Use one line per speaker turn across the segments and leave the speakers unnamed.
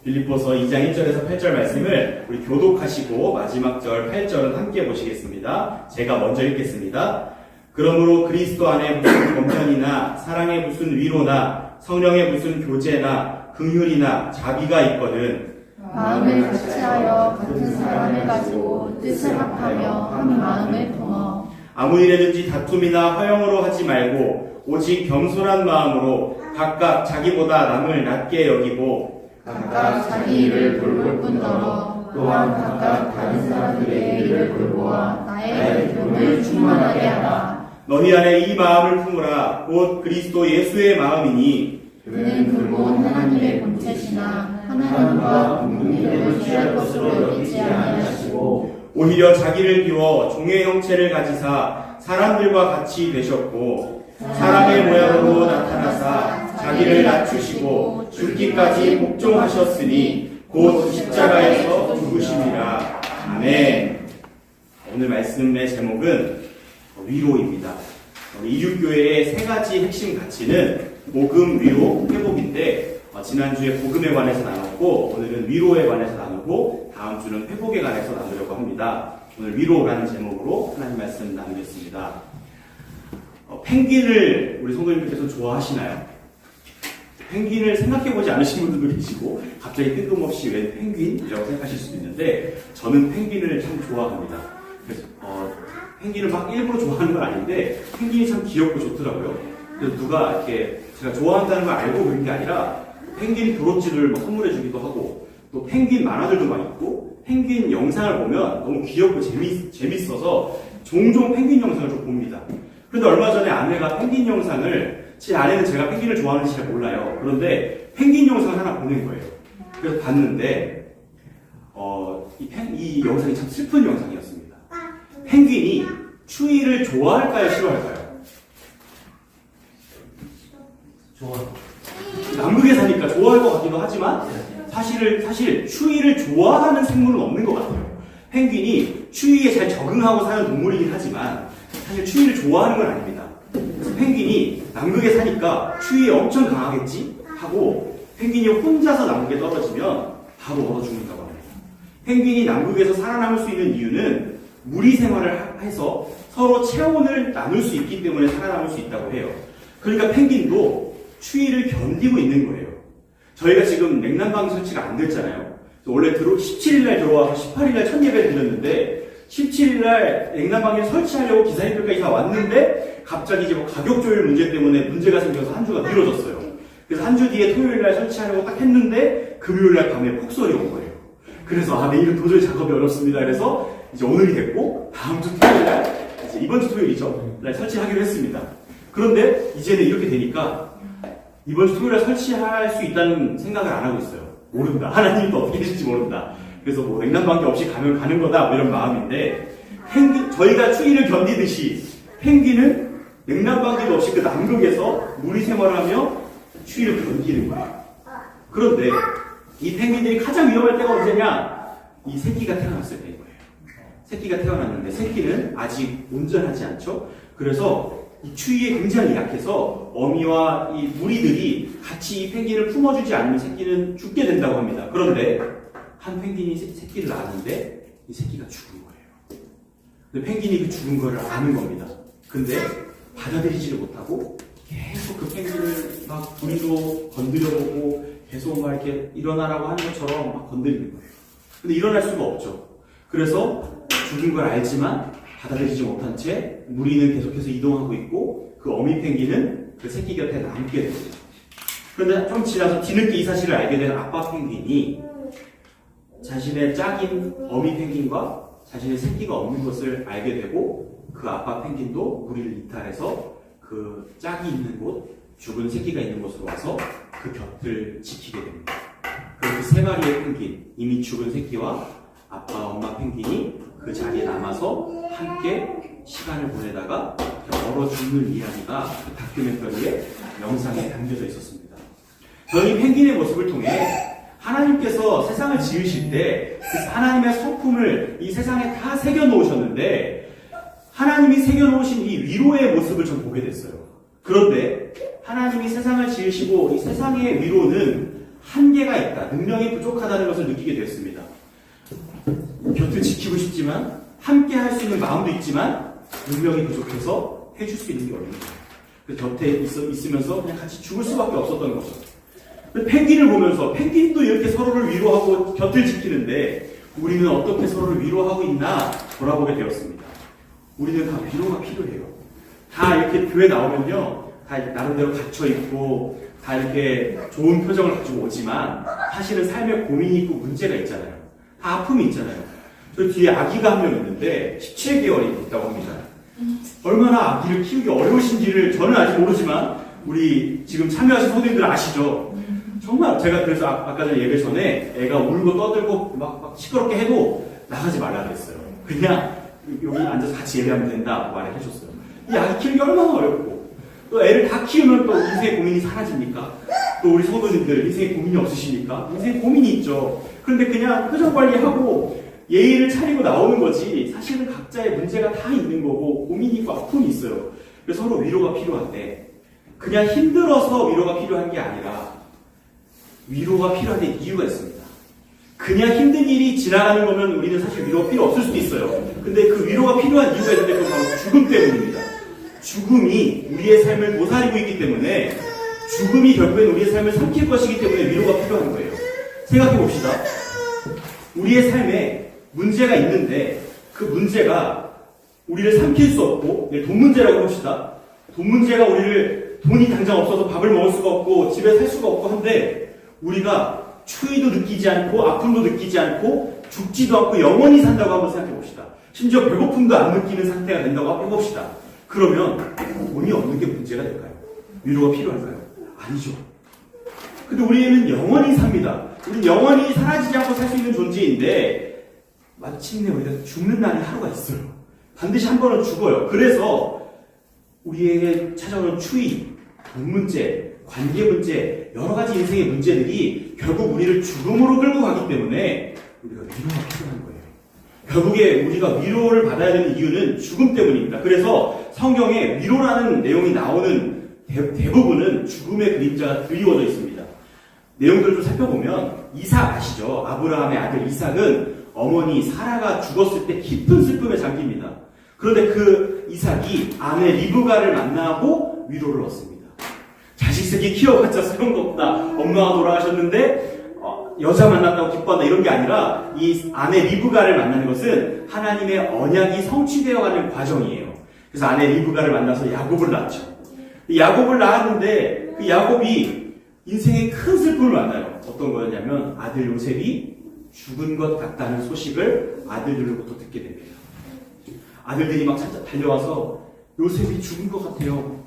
빌립보서 2장 1절에서 8절 말씀을 우리 교독하시고 마지막 절 8절은 함께 보시겠습니다. 제가 먼저 읽겠습니다. 그러므로 그리스도 안에 무슨 권면이나 사랑의 무슨 위로나 성령의 무슨 교제나 긍휼이나 자비가 있거든
마음을 같이하여 같은 사랑을 가지고 뜻을 합하며 한 마음을 품어
아무 일에든지 다툼이나 화형으로 하지 말고 오직 겸손한 마음으로 각각 자기보다 남을 낮게 여기고
각각 자기 일을 돌볼 뿐더러 또한 각각 다른 사람들의 일을 돌보아 나의 기쁨을 충만하게 하라.
너희 안에 이 마음을 품으라. 곧 그리스도 예수의 마음이니
그는 근본 하나님의 본체시나 하나님과 동등됨을 취할 것으로 여기지 아니하시고
오히려 자기를 비워 종의 형체를 가지사 사람들과 같이 되셨고 사람의 모양으로 나타나사 자기를 낮추시고 죽기까지 복종하셨으니 곧 십자가에서 죽으심이라. 아멘. 오늘 말씀의 제목은 위로입니다. 우리 이륙교회의 세 가지 핵심 가치는 복음, 위로, 회복인데 지난주에 복음에 관해서 나눴고 오늘은 위로에 관해서 나누고 다음 주는 회복에 관해서 나누려고 합니다. 오늘 위로라는 제목으로 하나님 말씀 나누겠습니다. 펭귄을 우리 성도님들께서 좋아하시나요? 펭귄을 생각해보지 않으신 분들도 계시고 갑자기 뜬금없이 왜 펭귄이라고 생각하실 수도 있는데 저는 펭귄을 참 좋아합니다. 그래서 펭귄을 막 일부러 좋아하는 건 아닌데 펭귄이 참 귀엽고 좋더라고요. 그래서 누가 이렇게 제가 좋아한다는 걸 알고 그런 게 아니라 펭귄 브로치를 막 선물해 주기도 하고 또 펭귄 만화들도 막 있고 펭귄 영상을 보면 너무 귀엽고 재밌어서 종종 펭귄 영상을 좀 봅니다. 그런데 얼마 전에 아내가 펭귄 영상을 제 아내는 제가 펭귄을 좋아하는지 잘 몰라요. 그런데 펭귄 영상을 하나 보낸 거예요. 그래서 봤는데 이 영상이 참 슬픈 영상이었습니다. 펭귄이 추위를 좋아할까요? 싫어할까요?
좋아요.
남극에 사니까 좋아할 것 같기도 하지만 사실 추위를 좋아하는 생물은 없는 것 같아요. 펭귄이 추위에 잘 적응하고 사는 동물이긴 하지만 사실 추위를 좋아하는 건 아닙니다. 그래서 펭귄이 남극에 사니까 추위에 엄청 강하겠지 하고 펭귄이 혼자서 남극에 떨어지면 바로 얼어 죽는다고 합니다. 펭귄이 남극에서 살아남을 수 있는 이유는 무리 생활을 해서 서로 체온을 나눌 수 있기 때문에 살아남을 수 있다고 해요. 그러니까 penguin도 추위를 견디고 있는 거예요. 저희가 지금 냉난방 설치가 안 됐잖아요. 원래 17일날 들어와서 18일날 첫 예배를 드렸는데 17일날 냉난방을 설치하려고 기사님들까지 다 왔는데 갑자기 이제 뭐 가격 조율 문제 때문에 문제가 생겨서 한 주가 미뤄졌어요. 그래서 한 주 뒤에 토요일날 설치하려고 딱 했는데 금요일날 밤에 폭설이 온 거예요. 그래서 내일은 도저히 작업이 어렵습니다. 그래서 이제 오늘이 됐고 다음 주 토요일날 이제 이번 주 토요일이죠. 날 설치하기로 했습니다. 그런데 이제는 이렇게 되니까 이번 주 토요일에 설치할 수 있다는 생각을 안 하고 있어요. 모른다. 하나님이 또 어떻게 해줄지 모른다. 그래서 뭐 냉난방기 없이 가면 가는 거다 뭐 이런 마음인데 저희가 추위를 견디듯이 펭귄은 냉난방기도 없이 그 남극에서 무리 생활하며 추위를 견디는 거예요. 그런데 이 펭귄들이 가장 위험할 때가 언제냐? 이 새끼가 태어났을 때인 거예요. 새끼가 태어났는데 새끼는 아직 온전하지 않죠? 그래서 이 추위에 굉장히 약해서 어미와 이 무리들이 같이 이 펭귄을 품어주지 않으면 새끼는 죽게 된다고 합니다. 그런데 한 펭귄이 새끼를 낳았는데 이 새끼가 죽은 거예요. 근데 펭귄이 그 죽은 거를 아는 겁니다. 근데 받아들이지를 못하고 계속 그 펭귄을 막 부리로 건드려보고 계속 막 이렇게 일어나라고 하는 것처럼 막 건드리는 거예요. 근데 일어날 수가 없죠. 그래서 죽은 걸 알지만 받아들이지 못한 채 무리는 계속해서 이동하고 있고 그 어미 펭귄은 그 새끼 곁에 남게 됩니다. 그런데 좀 지나서 뒤늦게 이 사실을 알게 된 아빠 펭귄이 자신의 짝인 어미 펭귄과 자신의 새끼가 없는 것을 알게 되고 그 아빠 펭귄도 무리를 이탈해서 그 짝이 있는 곳, 죽은 새끼가 있는 곳으로 와서 그 곁을 지키게 됩니다. 그리고 그 세 마리의 펭귄, 이미 죽은 새끼와 아빠, 엄마 펭귄이 그 자리에 남아서 함께 시간을 보내다가 얼어 죽는 이야기가 그 다큐멘터리의 영상에 담겨져 있었습니다. 저희 펭귄의 모습을 통해 하나님께서 세상을 지으실 때 그 하나님의 성품을 이 세상에 다 새겨놓으셨는데 하나님이 새겨놓으신 이 위로의 모습을 좀 보게 됐어요. 그런데 하나님이 세상을 지으시고 이 세상의 위로는 한계가 있다. 능력이 부족하다는 것을 느끼게 되었습니다. 곁을 지키고 싶지만 함께 할 수 있는 마음도 있지만 능력이 부족해서 해줄 수 있는 게 없는 거예요. 그 곁에 있으면서 그냥 같이 죽을 수밖에 없었던 거죠. 펭귄을 보면서 펭귄도 이렇게 서로를 위로하고 곁을 지키는데 우리는 어떻게 서로를 위로하고 있나 돌아보게 되었습니다. 우리는 다 위로가 필요해요. 다 이렇게 교회 나오면요, 다 나름대로 갇혀있고 다 이렇게 좋은 표정을 가지고 오지만 사실은 삶에 고민이 있고 문제가 있잖아요. 다 아픔이 있잖아요. 저 뒤에 아기가 한 명 있는데 17개월이 있다고 합니다. 얼마나 아기를 키우기 어려우신지를 저는 아직 모르지만 우리 지금 참여하신 성도님들 아시죠? 정말 제가 그래서 아까 전에 예배 전에 애가 울고 떠들고 막 시끄럽게 해도 나가지 말라 그랬어요. 그냥 여기 앉아서 같이 예배하면 된다 말을 해줬어요. 이 아기 키우기 얼마나 어렵고 또 애를 다 키우면 또 인생의 고민이 사라집니까? 또 우리 성도님들 인생의 고민이 없으십니까? 인생의 고민이 있죠. 그런데 그냥 표정 관리하고 예의를 차리고 나오는 거지 사실은 각자의 문제가 다 있는 거고 고민이 있고 아픔이 있어요. 그래서 서로 위로가 필요한데 그냥 힘들어서 위로가 필요한 게 아니라 위로가 필요한 데 이유가 있습니다. 그냥 힘든 일이 지나가는 거면 우리는 사실 위로가 필요 없을 수도 있어요. 근데 그 위로가 필요한 이유가 있는데 그건 바로 죽음 때문입니다. 죽음이 우리의 삶을 도사리고 있기 때문에 죽음이 결국엔 우리의 삶을 삼킬 것이기 때문에 위로가 필요한 거예요. 생각해 봅시다. 우리의 삶에 문제가 있는데 그 문제가 우리를 삼킬 수 없고 돈 문제라고 합시다. 돈 문제가 우리를 돈이 당장 없어서 밥을 먹을 수가 없고 집에 살 수가 없고 한데 우리가 추위도 느끼지 않고 아픔도 느끼지 않고 죽지도 않고 영원히 산다고 한번 생각해 봅시다. 심지어 배고픔도 안 느끼는 상태가 된다고 해봅시다. 그러면 돈이 없는 게 문제가 될까요? 위로가 필요할까요? 아니죠. 근데 우리는 영원히 삽니다. 우리는 영원히 사라지지 않고 살 수 있는 존재인데 마침내 우리가 죽는 날이 하루가 있어요. 반드시 한 번은 죽어요. 그래서 우리에게 찾아오는 추위, 돈 문제, 관계 문제, 여러 가지 인생의 문제들이 결국 우리를 죽음으로 끌고 가기 때문에 우리가 위로가 필요한 거예요. 결국에 우리가 위로를 받아야 되는 이유는 죽음 때문입니다. 그래서 성경에 위로라는 내용이 나오는 대부분은 죽음의 그림자가 드리워져 있습니다. 내용들을 좀 살펴보면 이삭 아시죠? 아브라함의 아들 이삭은 어머니 사라가 죽었을 때 깊은 슬픔에 잠깁니다. 그런데 그 이삭이 아내 리브가를 만나고 위로를 얻습니다. 자식 새끼 키워봤자 소용도 없다. 엄마가 돌아가셨는데 여자 만났다고 기뻐한다 이런 게 아니라 이 아내 리브가를 만나는 것은 하나님의 언약이 성취되어가는 과정이에요. 그래서 아내 리브가를 만나서 야곱을 낳죠. 야곱을 낳았는데 그 야곱이 인생의 큰 슬픔을 만나요. 어떤 거였냐면 아들 요셉이 죽은 것 같다는 소식을 아들들로부터 듣게 됩니다. 아들들이 막 달려와서 요셉이 죽은 것 같아요.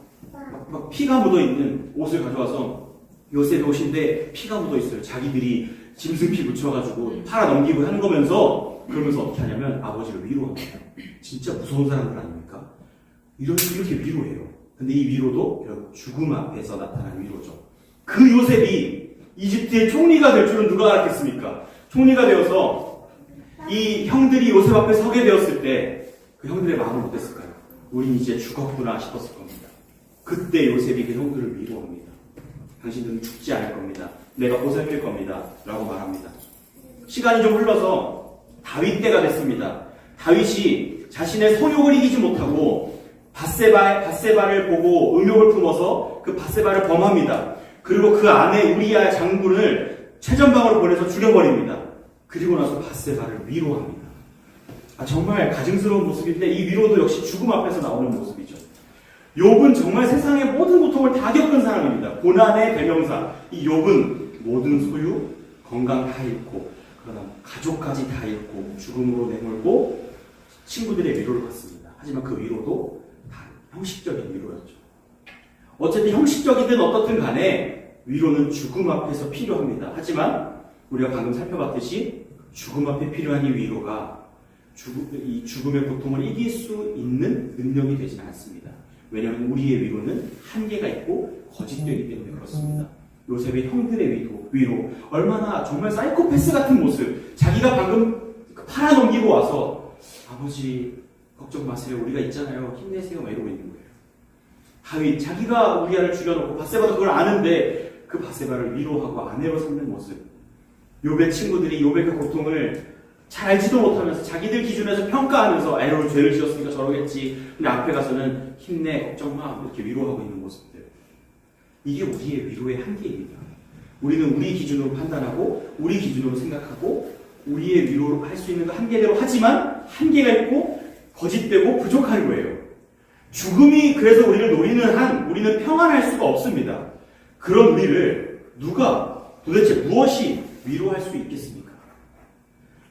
막 피가 묻어있는 옷을 가져와서 요셉의 옷인데 피가 묻어있어요. 자기들이 짐승피 묻혀가지고 팔아 넘기고 하는 거면서 그러면서 어떻게 하냐면 아버지를 위로합니다. 진짜 무서운 사람들 아닙니까? 이렇게 위로해요. 근데 이 위로도 결국 죽음 앞에서 나타난 위로죠. 그 요셉이 이집트의 총리가 될 줄은 누가 알았겠습니까? 총리가 되어서 이 형들이 요셉 앞에 서게 되었을 때 그 형들의 마음은 어땠을까요? 우린 이제 죽었구나 싶었을 겁니다. 그때 요셉이 그 형들을 위로합니다. 당신들은 죽지 않을 겁니다. 내가 보살필 겁니다. 라고 말합니다. 시간이 좀 흘러서 다윗 때가 됐습니다. 다윗이 자신의 성욕을 이기지 못하고 밧세바를 보고 음욕을 품어서 그 밧세바를 범합니다. 그리고 그 아내 우리야 장군을 최전방으로 보내서 죽여버립니다. 그리고 나서 밧세바를 위로합니다. 정말 가증스러운 모습인데 이 위로도 역시 죽음 앞에서 나오는 모습이죠. 욥은 정말 세상의 모든 고통을 다 겪은 사람입니다. 고난의 대명사. 이 욥은 모든 소유, 건강 다 잃고 그러나 가족까지 다 잃고 죽음으로 내몰고 친구들의 위로를 받습니다. 하지만 그 위로도 다 형식적인 위로였죠. 어쨌든 형식적이든 어떻든 간에 위로는 죽음 앞에서 필요합니다. 하지만 우리가 방금 살펴봤듯이 죽음 앞에 필요한 이 위로가 이 죽음의 고통을 이길 수 있는 능력이 되지는 않습니다. 왜냐하면 우리의 위로는 한계가 있고 거짓되기 때문에 그렇습니다. 요셉의 형들의 위로 얼마나 정말 사이코패스 같은 모습. 자기가 방금 팔아넘기고 와서 아버지 걱정 마세요. 우리가 있잖아요. 힘내세요. 막 이러고 있는 거예요. 다윗 자기가 우리아를 죽여놓고 밧세바도 그걸 아는데 그 바세바를 위로하고 아내로 삼는 모습. 욥의 친구들이 욥의 그 고통을 잘 알지도 못하면서 자기들 기준에서 평가하면서 아유 죄를 지었으니까 저러겠지. 근데 앞에 가서는 힘내 걱정 마 이렇게 위로하고 있는 모습들. 이게 우리의 위로의 한계입니다. 우리는 우리 기준으로 판단하고 우리 기준으로 생각하고 우리의 위로로 할 수 있는 거 한계대로 하지만 한계가 있고 거짓되고 부족한 거예요. 죽음이 그래서 우리를 노리는 한 우리는 평안할 수가 없습니다. 그런 우리를 누가 도대체 무엇이 위로할 수 있겠습니까?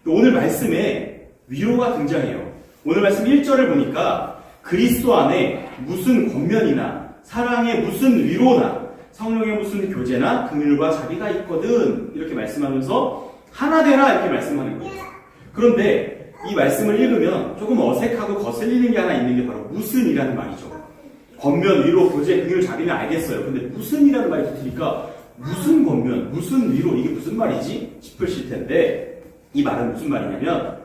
오늘 말씀에 위로가 등장해요. 오늘 말씀 1절을 보니까 그리스도 안에 무슨 권면이나 사랑의 무슨 위로나 성령의 무슨 교제나 긍휼과 자비가 있거든 이렇게 말씀하면서 하나 되라 이렇게 말씀하는 거예요. 그런데 이 말씀을 읽으면 조금 어색하고 거슬리는 게 하나 있는 게 바로 무슨이라는 말이죠. 권면, 위로, 교제, 긍휼, 자비는 알겠어요. 근데 무슨이라는 말이 붙으니까 무슨 권면, 무슨 위로 이게 무슨 말이지 싶으실 텐데 이 말은 무슨 말이냐면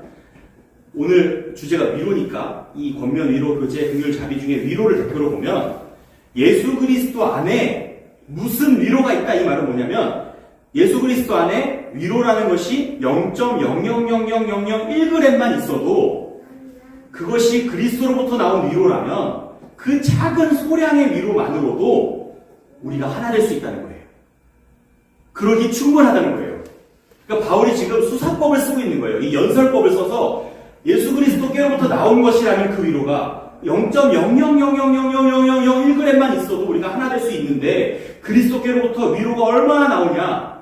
오늘 주제가 위로니까 이 권면, 위로, 교제, 긍휼, 자비 중에 위로를 대표로 보면 예수 그리스도 안에 무슨 위로가 있다 이 말은 뭐냐면 예수 그리스도 안에 위로라는 것이 0.0000001g만 있어도 그것이 그리스도로부터 나온 위로라면 그 작은 소량의 위로만으로도 우리가 하나 될 수 있다는 거예요. 그러기 충분하다는 거예요. 그러니까 바울이 지금 수사법을 쓰고 있는 거예요. 이 연설법을 써서 예수 그리스도께로부터 나온 것이라는 그 위로가 0.000000001g만 있어도 우리가 하나 될 수 있는데 그리스도께로부터 위로가 얼마나 나오냐?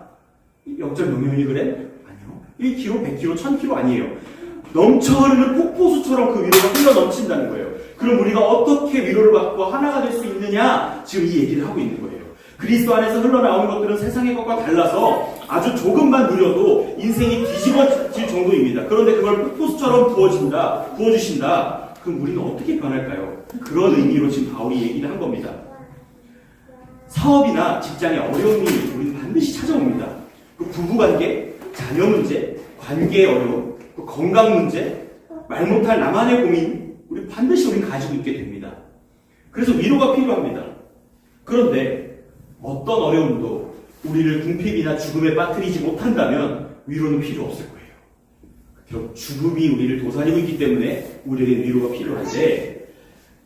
0.001g? 아니요. 1kg, 100kg, 1000kg 아니에요. 넘쳐 흐르는 폭포수처럼 그 위로가 흘러 넘친다는 거예요. 그럼 우리가 어떻게 위로를 받고 하나가 될 수 있느냐? 지금 이 얘기를 하고 있는 거예요. 그리스도 안에서 흘러나오는 것들은 세상의 것과 달라서 아주 조금만 누려도 인생이 뒤집어질 정도입니다. 그런데 그걸 폭포수처럼 부어주신다. 그럼 우리는 어떻게 변할까요? 그런 의미로 지금 바울이 얘기를 한 겁니다. 사업이나 직장의 어려움이 우리는 반드시 찾아옵니다. 그 부부관계, 자녀 문제, 관계의 어려움, 그 건강 문제, 말 못할 나만의 고민, 우리 반드시 우리는 가지고 있게 됩니다. 그래서 위로가 필요합니다. 그런데 어떤 어려움도 우리를 궁핍이나 죽음에 빠뜨리지 못한다면 위로는 필요 없을 거예요. 결국 죽음이 우리를 도사리고 있기 때문에 우리에게 위로가 필요한데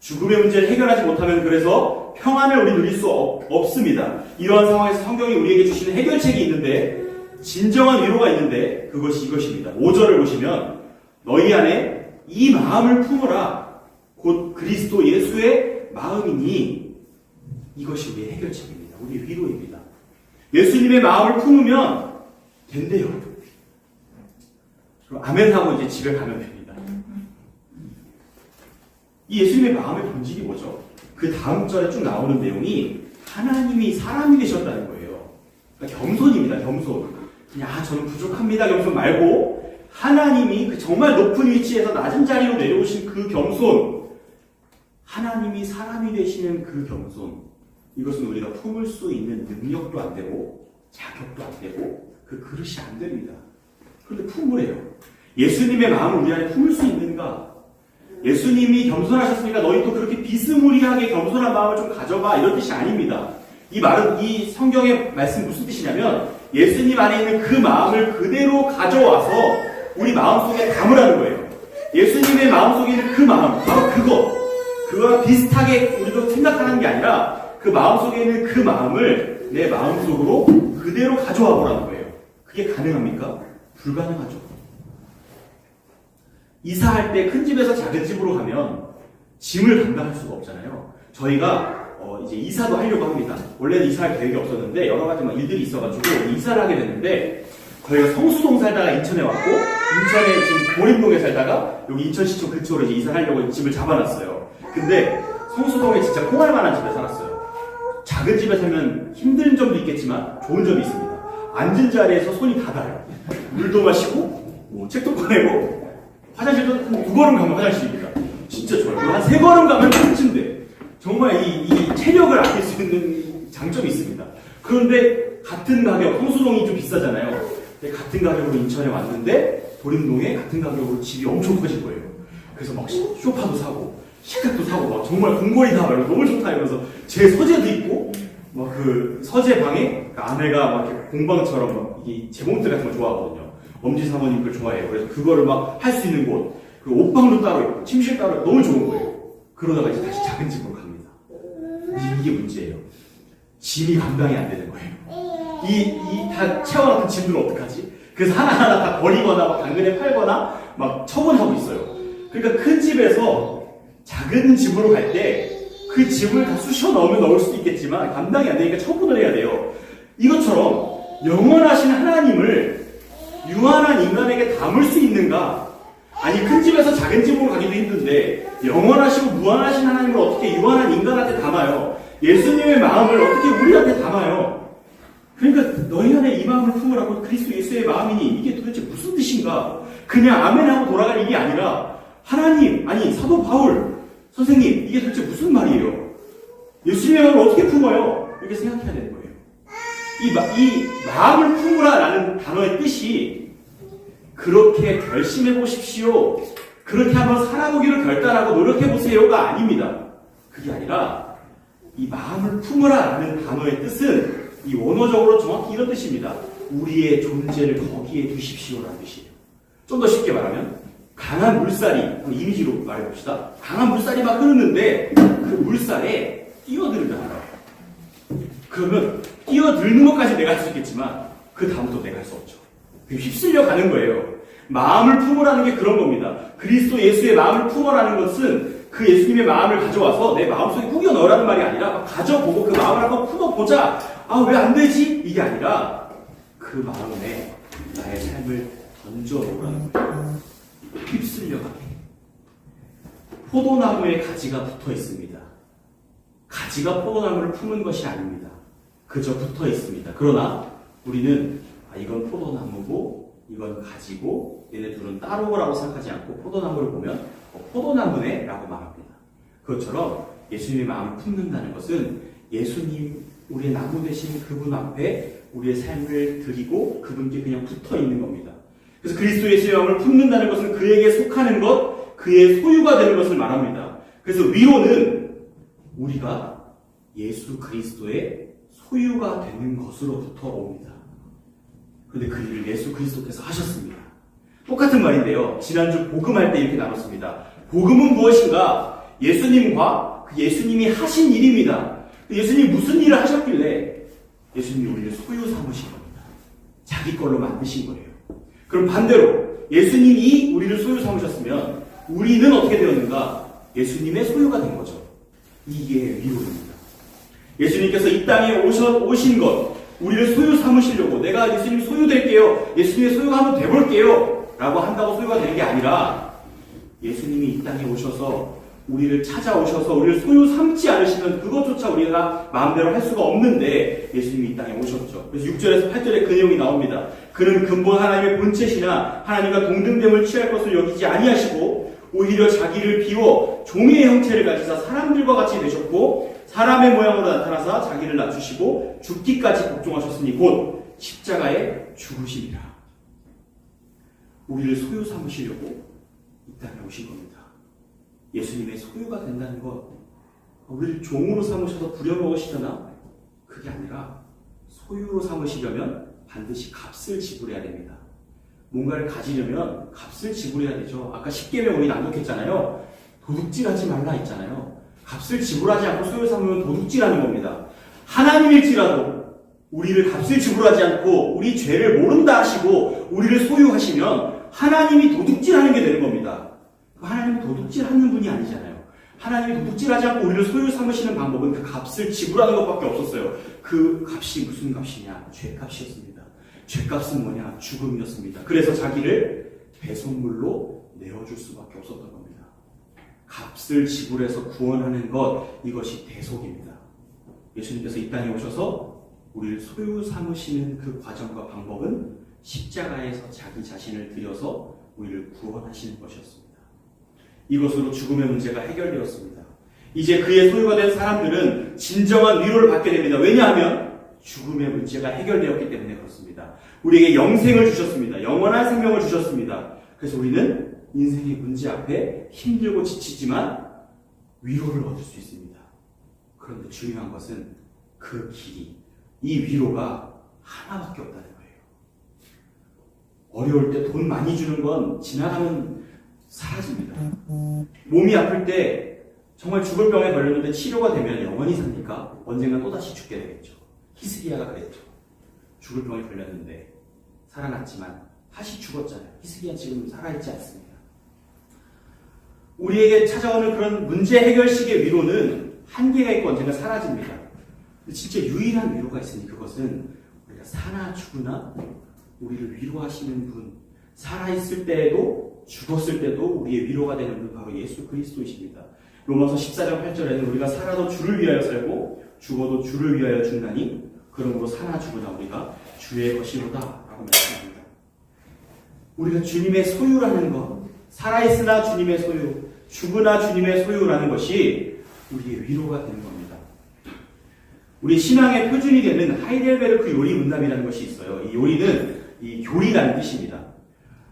죽음의 문제를 해결하지 못하면 그래서 평안을 우리 누릴 수 없습니다. 이러한 상황에서 성경이 우리에게 주시는 해결책이 있는데 진정한 위로가 있는데 그것이 이것입니다. 5절을 보시면 너희 안에 이 마음을 품어라 곧 그리스도 예수의 마음이니 이것이 우리의 해결책입니다. 우리의 위로입니다. 예수님의 마음을 품으면 된대요. 그럼 아멘하고 이제 집에 가면 됩니다. 이 예수님의 마음의 본질이 뭐죠? 그 다음 절에 쭉 나오는 내용이 하나님이 사람이 되셨다는 거예요. 그러니까 겸손입니다. 겸손. 그냥 저는 부족합니다. 겸손 말고 하나님이 그 정말 높은 위치에서 낮은 자리로 내려오신 그 겸손, 하나님이 사람이 되시는 그 겸손, 이것은 우리가 품을 수 있는 능력도 안 되고 자격도 안 되고 그 그릇이 안 됩니다. 그런데 품으래요. 예수님의 마음을 우리 안에 품을 수 있는가? 예수님이 겸손하셨으니까 너희도 그렇게 비스무리하게 겸손한 마음을 좀 가져봐 이런 뜻이 아닙니다. 이 말은 이 성경의 말씀 무슨 뜻이냐면 예수님 안에 있는 그 마음을 그대로 가져와서 우리 마음속에 담으라는 거예요. 예수님의 마음속에 있는 그 마음, 바로 그거와 비슷하게 우리도 생각하는 게 아니라 그 마음속에 있는 그 마음을 내 마음속으로 그대로 가져와 보라는 거예요. 그게 가능합니까? 불가능하죠. 이사할 때 큰 집에서 작은 집으로 가면 짐을 감당할 수가 없잖아요. 저희가 이제 이사도 하려고 합니다. 원래는 이사할 계획이 없었는데 여러 가지 일들이 있어가지고 이사를 하게 됐는데 저희가 성수동 살다가 인천에 왔고 인천에 지금 보림동에 살다가 여기 인천시청 근처로 이제 이사를 하려고 집을 잡아놨어요. 근데 성수동에 진짜 콩알 만한 집에 살았어요. 작은 집에 살면 힘든 점도 있겠지만 좋은 점이 있습니다. 앉은 자리에서 손이 다 닿아요. 물도 마시고 책도 꺼내고 화장실도 한 2걸음 가면 화장실입니다. 진짜 좋아요. 한 3걸음 가면 끝인데 정말 이 체력을 아낄 수 있는 장점이 있습니다. 그런데 같은 가격, 성수동이 좀 비싸잖아요. 같은 가격으로 인천에 왔는데 보림동에 같은 가격으로 집이 엄청 커진 거예요. 그래서 막 소파도 사고 식탁도 사고 막 정말 궁궐이 다 말고 너무 좋다 이러면서 제 서재도 있고 뭐 그 서재방에 그 아내가 막 이렇게 공방처럼 막 이 재봉틀 같은 거 좋아하거든요. 엄지 사모님 그걸 좋아해요. 그래서 그거를 막 할 수 있는 곳, 그리고 옷방도 따로 있고 침실 따로 있고 너무 좋은 거예요. 그러다가 이제 다시 작은 집으로 갑니다. 이게 문제예요. 짐이 감당이 안 되는 거예요. 이 다 채워놓은 짐들은 어떡하지? 그래서 하나하나 다 버리거나 막 당근에 팔거나 막 처분하고 있어요. 그러니까 큰 집에서 작은 집으로 갈 때 그 집을 다 쑤셔 넣을 수도 있겠지만 감당이 안 되니까 처분을 해야 돼요. 이것처럼 영원하신 하나님을 유한한 인간에게 담을 수 있는가? 아니 큰 집에서 작은 집으로 가기도 힘든데 영원하시고 무한하신 하나님을 어떻게 유한한 인간한테 담아요? 예수님의 마음을 어떻게 우리한테 담아요? 그러니까 너희 안에 이 마음을 품으라고 그리스도 예수의 마음이니 이게 도대체 무슨 뜻인가? 그냥 아멘 하고 돌아갈 일이 아니라 하나님, 아니 사도 바울 선생님 이게 도대체 무슨 말이에요? 예수님의 마음을 어떻게 품어요? 이렇게 생각해야 되는 거예요. 이 마음을 품으라라는 단어의 뜻이 그렇게 결심해 보십시오. 그렇게 한번 살아보기를 결단하고 노력해 보세요가 아닙니다. 그게 아니라 이 마음을 품으라라는 단어의 뜻은 이 원어적으로 정확히 이런 뜻입니다. 우리의 존재를 거기에 두십시오라는 뜻이에요. 좀 더 쉽게 말하면 강한 물살이, 이미지로 말해봅시다. 강한 물살이 막 흐르는데 그 물살에 뛰어들다. 그러면 뛰어들는 것까지 내가 할 수 있겠지만 그 다음부터 내가 할 수 없죠. 휩쓸려 가는 거예요. 마음을 품으라는 게 그런 겁니다. 그리스도 예수의 마음을 품어라는 것은 그 예수님의 마음을 가져와서 내 마음속에 꾸겨 넣으라는 말이 아니라 가져보고 그 마음을 한번 품어보자. 아, 왜 안 되지? 이게 아니라 그 마음에 나의 삶을 던져놓으라는 거예요. 휩쓸려가게. 포도나무에 가지가 붙어 있습니다. 가지가 포도나무를 품은 것이 아닙니다. 그저 붙어 있습니다. 그러나 우리는 이건 포도나무고 이건 가지고 얘네 둘은 따로라고 생각하지 않고 포도나무를 보면 포도나무네 라고 말합니다. 그것처럼 예수님의 마음을 품는다는 것은 예수님 우리의 나무 되신 그분 앞에 우리의 삶을 드리고 그분께 그냥 붙어 있는 겁니다. 그래서 그리스도 예수의 마음을 품는다는 것은 그에게 속하는 것, 그의 소유가 되는 것을 말합니다. 그래서 위로는 우리가 예수 그리스도의 소유가 되는 것으로부터 옵니다. 그런데 그 일을 예수 그리스도께서 하셨습니다. 똑같은 말인데요. 지난주 복음할 때 이렇게 나눴습니다. 복음은 무엇인가? 예수님과 그 예수님이 하신 일입니다. 예수님이 무슨 일을 하셨길래 예수님이 우리를 소유 삼으신 겁니다. 자기 걸로 만드신 거예요. 그럼 반대로 예수님이 우리를 소유 삼으셨으면 우리는 어떻게 되었는가? 예수님의 소유가 된 거죠. 이게 위로입니다. 예수님께서 이 땅에 오신 것, 우리를 소유 삼으시려고 내가 예수님 소유 될게요. 예수님의 소유가 한번 돼볼게요. 라고 한다고 소유가 되는 게 아니라 예수님이 이 땅에 오셔서 우리를 찾아오셔서 우리를 소유 삼지 않으시면 그것조차 우리가 마음대로 할 수가 없는데 예수님이 이 땅에 오셨죠. 그래서 6절에서 8절에 그 내용이 나옵니다. 그는 근본 하나님의 본체시나 하나님과 동등됨을 취할 것을 여기지 아니하시고 오히려 자기를 비워 종의 형체를 가지사 사람들과 같이 되셨고 사람의 모양으로 나타나사 자기를 낮추시고 죽기까지 복종하셨으니 곧 십자가에 죽으심이라. 우리를 소유 삼으시려고 이 땅에 오신 겁니다. 예수님의 소유가 된다는 것, 우리를 종으로 삼으셔서 부려먹으시려나? 그게 아니라 소유로 삼으시려면 반드시 값을 지불해야 됩니다. 뭔가를 가지려면 값을 지불해야 되죠. 아까 10계명 우리 낭독했잖아요. 도둑질하지 말라 했잖아요. 값을 지불하지 않고 소유를 삼으면 도둑질하는 겁니다. 하나님일지라도 우리를 값을 지불하지 않고 우리 죄를 모른다 하시고 우리를 소유하시면 하나님이 도둑질하는 게 되는 겁니다. 하나님은 도둑질하는 분이 아니잖아요. 하나님이 도둑질하지 않고 우리를 소유 삼으시는 방법은 그 값을 지불하는 것밖에 없었어요. 그 값이 무슨 값이냐? 죄값이었습니다. 죄값은 뭐냐? 죽음이었습니다. 그래서 자기를 배송물로 내어줄 수밖에 없었던 겁니다. 값을 지불해서 구원하는 것, 이것이 대속입니다. 예수님께서 이 땅에 오셔서 우리를 소유 삼으시는 그 과정과 방법은 십자가에서 자기 자신을 들여서 우리를 구원하시는 것이었습니다. 이것으로 죽음의 문제가 해결되었습니다. 이제 그의 소유가 된 사람들은 진정한 위로를 받게 됩니다. 왜냐하면 죽음의 문제가 해결되었기 때문에 그렇습니다. 우리에게 영생을 주셨습니다. 영원한 생명을 주셨습니다. 그래서 우리는 인생의 문제 앞에 힘들고 지치지만 위로를 얻을 수 있습니다. 그런데 중요한 것은 그 길이, 이 위로가 하나밖에 없다는 거예요. 어려울 때 돈 많이 주는 건 지나가면 사라집니다. 몸이 아플 때 정말 죽을 병에 걸렸는데 치료가 되면 영원히 삽니까? 언젠가 또다시 죽게 되겠죠. 히스기야가 그랬죠. 죽을 병에 걸렸는데 살아났지만 다시 죽었잖아요. 히스기야 지금 살아있지 않습니다. 우리에게 찾아오는 그런 문제 해결식의 위로는 한계가 있고 언젠가 사라집니다. 근데 진짜 유일한 위로가 있으니 그것은 우리가 사나 죽으나 우리를 위로하시는 분, 살아있을 때에도 죽었을 때도 우리의 위로가 되는 분 바로 예수 그리스도이십니다. 로마서 14장 8절에는 우리가 살아도 주를 위하여 살고 죽어도 주를 위하여 죽나니 그러므로 사나 죽으나 우리가 주의 것이로다 라고 말씀합니다. 우리가 주님의 소유라는 것, 살아있으나 주님의 소유, 죽으나 주님의 소유라는 것이 우리의 위로가 되는 겁니다. 우리 신앙의 표준이 되는 하이델베르크 요리 문답이라는 것이 있어요. 이 요리는 이 교리라는 뜻입니다.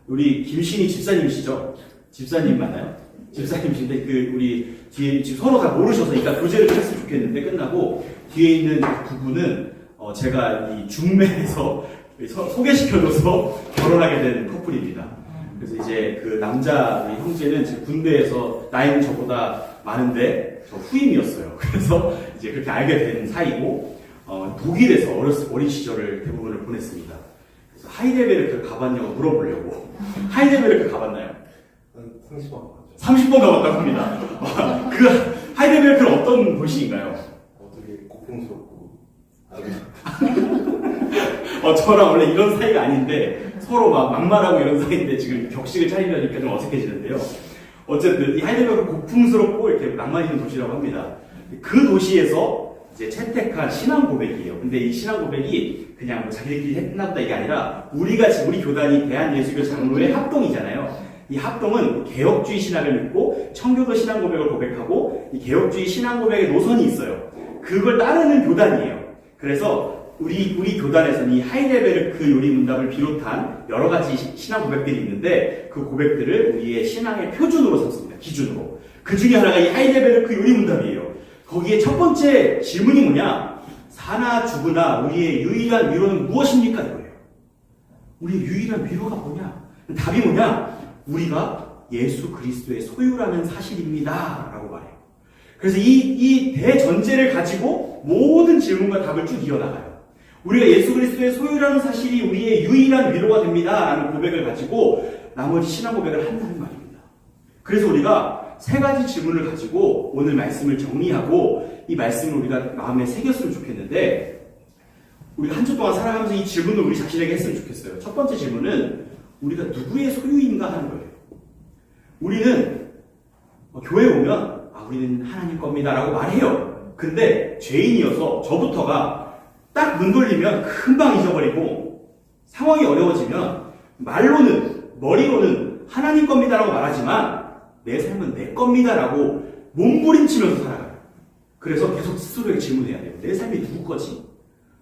우리 김신희 집사님이시죠? 집사님 맞나요? 집사님이신데 우리 뒤에 지금 서로 다 모르셔서 이따 교제를 좀 했으면 좋겠는데 끝나고 뒤에 있는 두 분은 제가 이 중매에서 소개시켜줘서 결혼하게 된 커플입니다. 그래서 이제 그 남자 우리 형제는 지금 군대에서 나이는 저보다 많은데 저 후임이었어요. 그래서 이제 그렇게 알게 된 사이고 독일에서 어린 시절을 대부분을 보냈습니다. 그래서 하이델베르크 가봤냐고 물어보려고. 하이델베르크 가봤나요?
30번 가죠.
30번 가봤다고 합니다. 그 하이델베르크는 어떤 도시인가요?
되게 고풍스럽고
저랑 원래 이런 사이가 아닌데 서로 막 막말하고 이런 사이인데 지금 격식을 차리려니까 좀 어색해지는데요. 어쨌든 이 하이델베르크 고풍스럽고 이렇게 낭만 있는 도시라고 합니다. 그 도시에서 이제 채택한 신앙 고백이에요. 근데 이 신앙 고백이 그냥 뭐 자기들끼리 했나보다 이게 아니라 우리 교단이 대한예수교 장로의 합동이잖아요. 이 합동은 개혁주의 신학을 믿고 청교도 신앙 고백을 고백하고 이 개혁주의 신앙 고백의 노선이 있어요. 그걸 따르는 교단이에요. 그래서 우리 교단에서는 이 하이델베르크 요리 문답을 비롯한 여러 가지 신앙 고백들이 있는데 그 고백들을 우리의 신앙의 표준으로 삼습니다. 기준으로. 그 중에 하나가 이 하이델베르크 요리 문답이에요. 거기에 첫 번째 질문이 뭐냐? 사나 죽으나 우리의 유일한 위로는 무엇입니까? 이거예요. 우리의 유일한 위로가 뭐냐? 답이 뭐냐? 우리가 예수 그리스도의 소유라는 사실입니다. 라고 말해요. 그래서 이 대전제를 가지고 모든 질문과 답을 쭉 이어나가요. 우리가 예수 그리스도의 소유라는 사실이 우리의 유일한 위로가 됩니다. 라는 고백을 가지고 나머지 신앙 고백을 한다는 말입니다. 그래서 우리가 세 가지 질문을 가지고 오늘 말씀을 정리하고 이 말씀을 우리가 마음에 새겼으면 좋겠는데 우리가 한 주 동안 살아가면서 이 질문을 우리 자신에게 했으면 좋겠어요. 첫 번째 질문은 우리가 누구의 소유인가 하는 거예요. 우리는 교회 오면 우리는 하나님 겁니다 라고 말해요. 근데 죄인이어서 저부터가 딱 눈 돌리면 금방 잊어버리고 상황이 어려워지면 말로는 머리로는 하나님 겁니다 라고 말하지만 내 삶은 내 겁니다 라고 몸부림치면서 살아가요. 그래서 계속 스스로에게 질문해야 돼요. 내 삶이 누구 거지?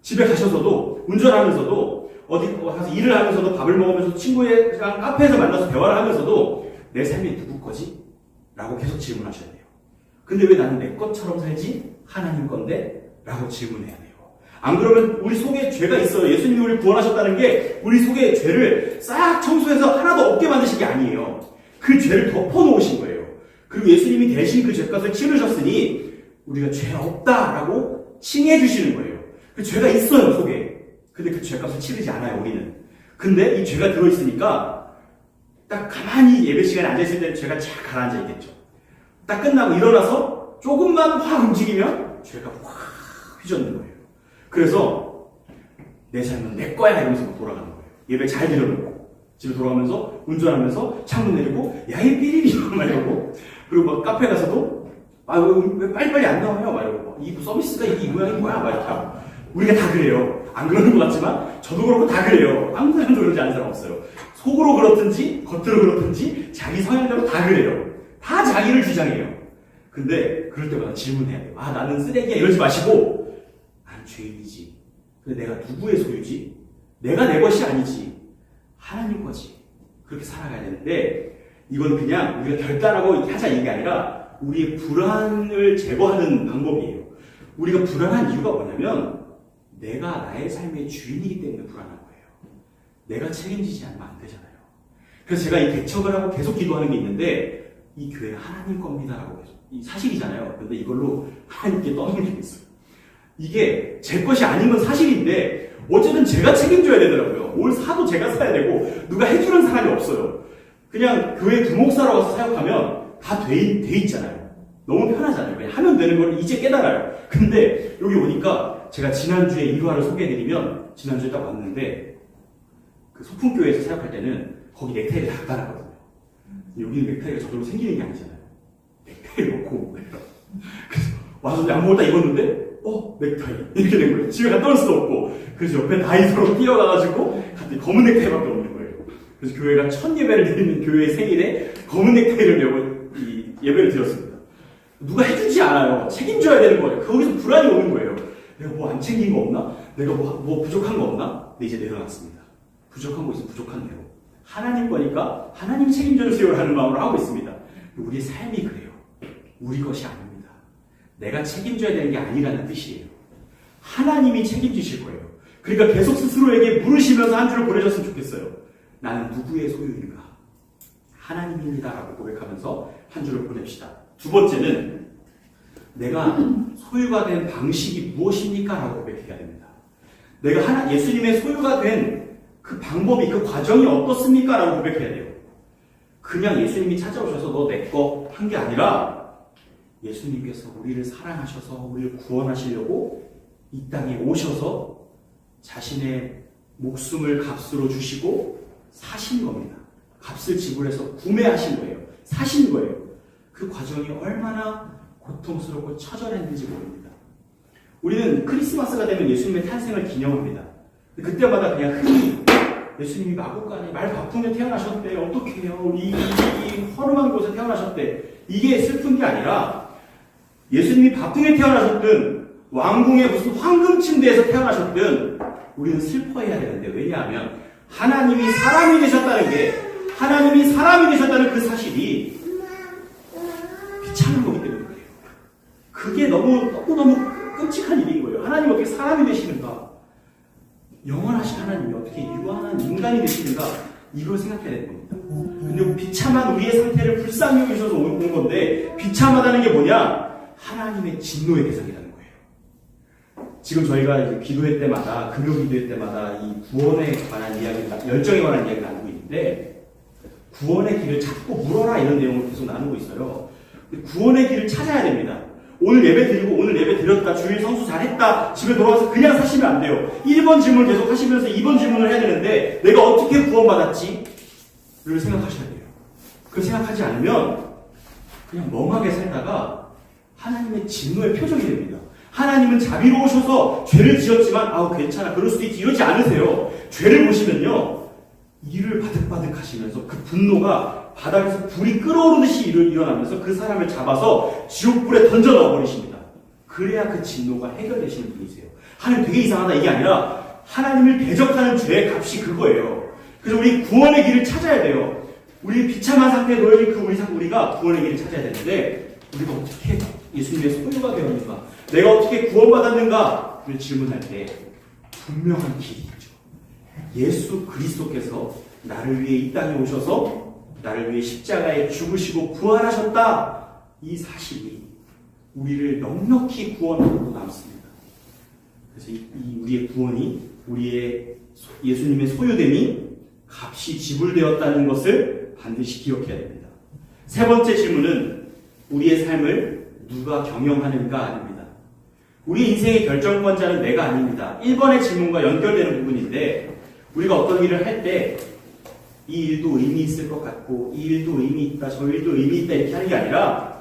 집에 가셔서도 운전하면서도 어디 가서 일을 하면서도 밥을 먹으면서 친구랑 카페에서 만나서 대화를 하면서도 내 삶이 누구 거지? 라고 계속 질문하셔야 돼요. 근데 왜 나는 내 것처럼 살지? 하나님 건데? 라고 질문해야 돼요. 안 그러면 우리 속에 죄가 있어요. 예수님이 우리를 구원하셨다는 게 우리 속에 죄를 싹 청소해서 하나도 없게 만드신 게 아니에요. 그 죄를 덮어놓으신 거예요. 그리고 예수님이 대신 그 죄값을 치르셨으니 우리가 죄 없다라고 칭해 주시는 거예요. 그 죄가 있어요, 속에. 근데 그 죄값을 치르지 않아요, 우리는. 근데 이 죄가 들어있으니까 딱 가만히 예배 시간에 앉아있을 때 죄가 쫙 가라앉아 있겠죠. 딱 끝나고 일어나서 조금만 확 움직이면 죄가 확 휘젓는 거예요. 그래서 내 삶은 내 거야 이러면서 돌아가는 거예요. 예배 잘 드려놓고 집에 돌아가면서 운전하면서 창문 내리고 야이 삐리리 막 이러고 그리고 막 카페 가서도 왜 빨리빨리 안 나와요? 막 이러고 이 서비스가 이 모양인 거야? 막 이렇게 하고 우리가 다 그래요. 안 그러는 것 같지만 저도 그렇고 다 그래요. 아무 사람도 그러지 않은 사람 없어요. 속으로 그렇든지 겉으로 그렇든지 자기 성향대로 다 그래요. 다 자기를 주장해요. 근데 그럴 때마다 질문해야 돼요. 나는 쓰레기야 이러지 마시고 난 죄인이지. 근데 내가 누구의 소유지? 내가 내 것이 아니지. 하나님 거지. 그렇게 살아가야 되는데 이건 그냥 우리가 결단하고 이렇게 하자 이게 아니라 우리의 불안을 제거하는 방법이에요. 우리가 불안한 이유가 뭐냐면 내가 나의 삶의 주인이기 때문에 불안한 거예요. 내가 책임지지 않으면 안 되잖아요. 그래서 제가 이 개척을 하고 계속 기도하는 게 있는데 이 교회 하나님 겁니다라고 계속 이 사실이잖아요. 그런데 이걸로 하나님께 떠넘기고 있어요. 이게 제 것이 아닌 건 사실인데 어쨌든 제가 책임져야 되더라고요. 뭘 사도 제가 사야 되고 누가 해주는 사람이 없어요. 그냥 교회 부목사로 가서 사역하면 다 돼 있잖아요. 너무 편하잖아요. 그냥 하면 되는 걸 이제 깨달아요. 근데 여기 오니까 제가 지난주에 일화를 소개해드리면 지난주에 딱 왔는데 그 소풍교회에서 사역할 때는 거기 넥타이를 다 깔아놨거든요. 여기는 넥타이가 저절로 생기는 게 아니잖아요. 넥타이를 넣고 온 거예요. 그래서 와서 양복을 딱 입었는데 넥타이 이렇게 된 거예요. 집에 갔다 올 수도 없고 그래서 옆에 다이소로 뛰어가가지고 갔더니 검은 넥타이밖에 없는 거예요. 그래서 교회가 첫 예배를 드리는 교회의 생일에 검은 넥타이를 메고 이 예배를 드렸습니다. 누가 해주지 않아요. 책임져야 되는 거예요. 거기서 불안이 오는 거예요. 내가 뭐 안 챙긴 거 없나? 내가 뭐 부족한 거 없나? 근데 이제 내려놨습니다. 부족한 거 있으면 부족한 대로. 하나님 거니까 하나님 책임져 주세요 하는 마음으로 하고 있습니다. 우리의 삶이 그래요. 우리 것이 아닙니다. 내가 책임져야 되는 게 아니라는 뜻이에요. 하나님이 책임지실 거예요. 그러니까 계속 스스로에게 물으시면서 한 주를 보내셨으면 좋겠어요. 나는 누구의 소유인가? 하나님입니다라고 고백하면서 한 주를 보냅시다. 두 번째는 내가 소유가 된 방식이 무엇입니까? 라고 고백해야 됩니다. 내가 예수님의 소유가 된 그 방법이, 그 과정이 어떻습니까? 라고 고백해야 돼요. 그냥 예수님이 찾아오셔서 너 내 거 한 게 아니라 예수님께서 우리를 사랑하셔서 우리를 구원하시려고 이 땅에 오셔서 자신의 목숨을 값으로 주시고 사신 겁니다. 값을 지불해서 구매하신 거예요. 사신 거예요. 그 과정이 얼마나 고통스럽고 처절했는지 모릅니다. 우리는 크리스마스가 되면 예수님의 탄생을 기념합니다. 그때마다 그냥 흔히 예수님이 마국간에 말 바쁘게 태어나셨대. 어떻게 해요? 이 허름한 곳에 태어나셨대. 이게 슬픈 게 아니라 예수님이 바쁘게 태어나셨든 왕궁의 무슨 황금 침대에서 태어나셨든 우리는 슬퍼해야 되는데 왜냐하면 하나님이 사람이 되셨다는 게 하나님이 사람이 되셨다는 그 사실이 비참한 거기 때문에 그래요. 그게 너무 끔찍한 일인 거예요. 하나님이 어떻게 사람이 되시는가? 영원하신 하나님이 어떻게 유한한 인간이 되시는가? 이걸 생각해야 되는 겁니다. 근데 비참한 우리의 상태를 불쌍히 여기셔서 온 건데 비참하다는 게 뭐냐? 하나님의 진노의 대상이라는 거예요. 지금 저희가 이제 기도회 때마다 금요 기도회 때마다 이 구원에 관한 이야기, 열정에 관한 이야기를 나누고 있는데 구원의 길을 찾고 물어라 이런 내용을 계속 나누고 있어요. 구원의 길을 찾아야 됩니다. 오늘 예배 드리고 오늘 예배 드렸다 주일 성수 잘했다 집에 돌아와서 그냥 사시면 안 돼요. 1번 질문 계속 하시면서 2번 질문을 해야 되는데 내가 어떻게 구원받았지? 를 생각하셔야 돼요. 그 생각하지 않으면 그냥 멍하게 살다가 하나님의 진노의 표적이 됩니다. 하나님은 자비로우셔서 죄를 지었지만 괜찮아 그럴 수도 있지 이러지 않으세요. 죄를 보시면요 이를 바득바득 하시면서 그 분노가 바닥에서 불이 끓어오르듯이 일어나면서 그 사람을 잡아서 지옥불에 던져 넣어버리십니다. 그래야 그 진노가 해결되시는 분이세요. 하나님 되게 이상하다 이게 아니라 하나님을 대적하는 죄의 값이 그거예요. 그래서 우리 구원의 길을 찾아야 돼요. 우리 비참한 상태에 놓여진 우리가 구원의 길을 찾아야 되는데 우리가 어떻게 예수님의 소유가 되었는가? 내가 어떻게 구원받았는가를 질문할 때 분명한 길이 있죠. 예수 그리스도께서 나를 위해 이 땅에 오셔서 나를 위해 십자가에 죽으시고 부활하셨다. 이 사실이 우리를 넉넉히 구원하고 남습니다. 그래서 우리의 구원이 우리의 예수님의 소유됨이 값이 지불되었다는 것을 반드시 기억해야 됩니다. 세 번째 질문은 우리의 삶을 누가 경영하는가 아닙니다. 우리 인생의 결정권자는 내가 아닙니다. 1번의 질문과 연결되는 부분인데 우리가 어떤 일을 할 때 이 일도 의미 있을 것 같고 이 일도 의미 있다 저 일도 의미 있다 이렇게 하는 게 아니라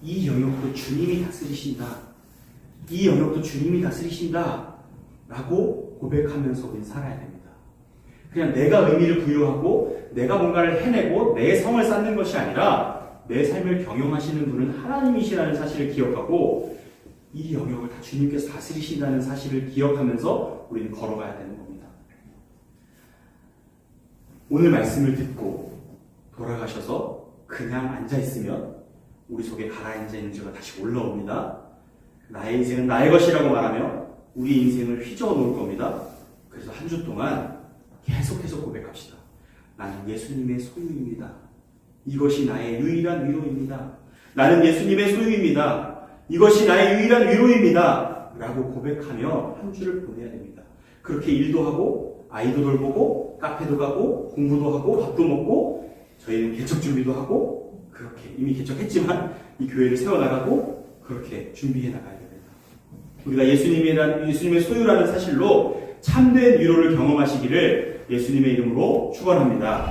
이 영역도 주님이 다스리신다. 이 영역도 주님이 다스리신다 라고 고백하면서 우리는 살아야 됩니다. 그냥 내가 의미를 부여하고 내가 뭔가를 해내고 내 성을 쌓는 것이 아니라 내 삶을 경영하시는 분은 하나님이시라는 사실을 기억하고 이 영역을 다 주님께서 다스리신다는 사실을 기억하면서 우리는 걸어가야 되는 겁니다. 오늘 말씀을 듣고 돌아가셔서 그냥 앉아있으면 우리 속에 가라앉아 있는 죄가 다시 올라옵니다. 나의 인생은 나의 것이라고 말하며 우리 인생을 휘저어 놓을 겁니다. 그래서 한 주 동안 계속해서 고백합시다. 나는 예수님의 소유입니다. 이것이 나의 유일한 위로입니다. 나는 예수님의 소유입니다. 이것이 나의 유일한 위로입니다. 라고 고백하며 한 주를 보내야 됩니다. 그렇게 일도 하고 아이도 돌보고 카페도 가고 공부도 하고 밥도 먹고 저희는 개척 준비도 하고 그렇게 이미 개척했지만 이 교회를 세워나가고 그렇게 준비해 나가야 됩니다. 우리가 예수님의 소유라는 사실로 참된 위로를 경험하시기를 예수님의 이름으로 축원합니다.